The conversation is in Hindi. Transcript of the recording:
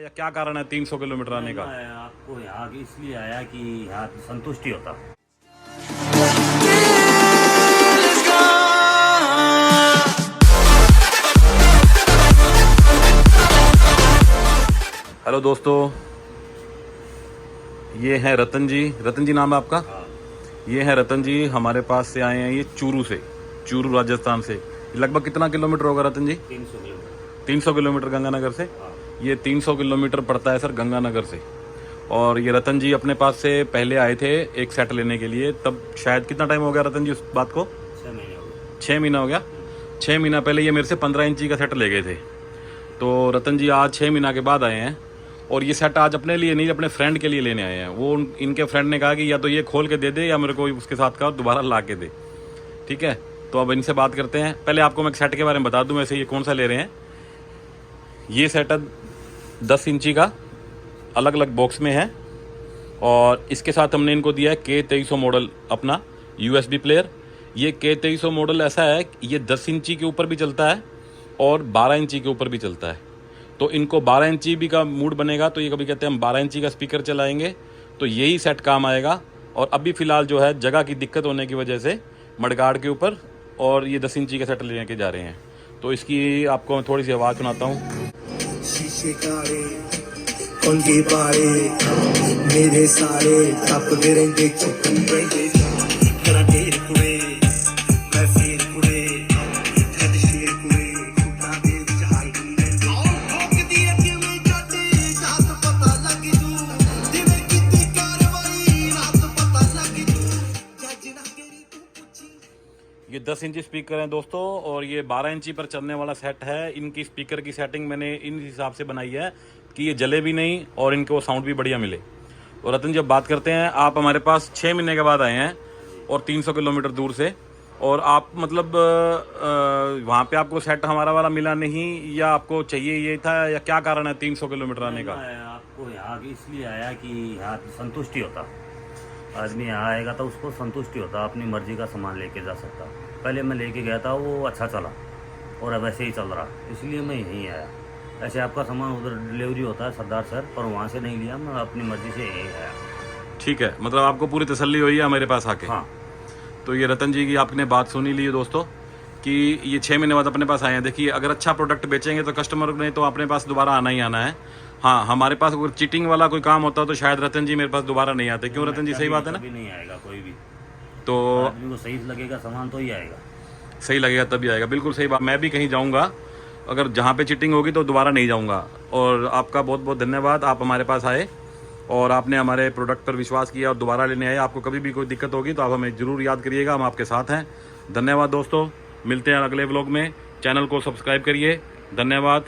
या क्या कारण है 300 किलोमीटर आने का? मैं आपको यहाँ इसलिए आया कि यहाँ संतुष्टि होता। हेलो दोस्तों, ये हैं रतन जी। रतन जी नाम है आपका? हाँ। ये हैं रतन जी, हमारे पास से आए हैं ये चूरू से, चूरू राजस्थान से। लगभग कितना किलोमीटर होगा रतन जी? 300 किलोमीटर। 300 किलोमीटर गंगानगर से। हाँ। ये 300 किलोमीटर पड़ता है सर गंगानगर से। और ये रतन जी अपने पास से पहले आए थे एक सेट लेने के लिए, तब शायद कितना टाइम हो गया रतन जी उस बात को? 6 महीने हो गए। 6 महीना हो गया। 6 महीना पहले ये मेरे से 15 इंची का सेट ले गए थे। तो रतन जी आज 6 महीना के बाद आए हैं और ये सेट आज अपने लिए नहीं, अपने फ्रेंड के लिए लेने आए हैं। वो इनके फ्रेंड ने कहा कि या तो ये खोल के दे दे या मेरे को उसके साथ का दोबारा ला के दे। ठीक है, तो अब इनसे बात करते हैं। पहले आपको मैं सेट के बारे में बता दूं, वैसे ये कौन सा ले रहे हैं। ये सेट 10 इंची का अलग अलग बॉक्स में है और इसके साथ हमने इनको दिया है K2300 मॉडल अपना USB प्लेयर। ये K2300 मॉडल ऐसा है कि ये 10 इंची के ऊपर भी चलता है और 12 इंची के ऊपर भी चलता है। तो इनको 12 इंची भी का मूड बनेगा तो ये कभी कहते हैं हम 12 इंची का स्पीकर चलाएंगे तो यही सेट काम आएगा। और अभी फ़िलहाल जो है जगह की दिक्कत होने की वजह से मडगार्ड के ऊपर और ये 10 इंची का सेट लेके जा रहे हैं। तो इसकी आपको मैं थोड़ी सी आवाज़ सुनाता हूँ। शीशे काले उनके बारे मेरे सारे तप दे रहेंगे चुप रहेंगे मेरा ढेर कुड़े मैं फेर कुड़े जद शेर कुड़े खुदा दे चाय रहेंगे ठोक दिए किਵੇਂ जाते जात पता लग जू जिਵੇਂ किते कार्रवाई रात पता लग जू जजना तेरी तू पूछी। ये 10 इंची स्पीकर हैं दोस्तों और ये 12 इंची पर चलने वाला सेट है। इनकी स्पीकर की सेटिंग मैंने इन हिसाब से बनाई है कि ये जले भी नहीं और इनको साउंड भी बढ़िया मिले। और रतन जब बात करते हैं, आप हमारे पास 6 महीने के बाद आए हैं और 300 किलोमीटर दूर से, और आप मतलब वहाँ पे आपको सेट हमारा वाला मिला नहीं या आपको चाहिए ये था, या क्या कारण है 300 किलोमीटर आने का? मैं आपको यहाँ इसलिए आया कि यहाँ संतुष्टि होता। आदमी यहाँ आएगा तो उसको संतुष्टि होता, अपनी मर्जी का सामान लेके जा सकता। पहले मैं लेके गया था, वो अच्छा चला और अब ऐसे ही चल रहा, इसलिए मैं यहीं आया। ऐसे आपका सामान उधर डिलीवरी होता है सरदार सर, पर वहाँ से नहीं लिया, मैं अपनी मर्जी से यहीं आया। ठीक है, मतलब आपको पूरी तसल्ली हुई है मेरे पास आके? हाँ। तो ये रतन जी की आपने बात सुनी ली है दोस्तों कि ये 6 महीने बाद अपने पास आए हैं। देखिए, अगर अच्छा प्रोडक्ट बेचेंगे तो कस्टमर ने तो अपने पास दोबारा आना ही आना है। हाँ, हमारे पास अगर चीटिंग वाला कोई काम होता तो शायद रतन जी मेरे पास दोबारा नहीं आते। क्यों रतन जी, सही बात है ना? कभी नहीं आएगा कोई भी। तो आदमी को सही लगेगा सामान तो ही आएगा। सही लगेगा तभी आएगा, बिल्कुल सही बात। मैं भी कहीं जाऊँगा, अगर जहाँ पे चीटिंग होगी तो दोबारा नहीं जाऊँगा। और आपका बहुत बहुत धन्यवाद, आप हमारे पास आए और आपने हमारे प्रोडक्ट पर विश्वास किया और दोबारा लेने आए। आपको कभी भी कोई दिक्कत होगी तो आप हमें ज़रूर याद करिएगा, हम आपके साथ हैं। धन्यवाद दोस्तों, मिलते हैं अगले व्लॉग में। चैनल को सब्सक्राइब करिए। धन्यवाद।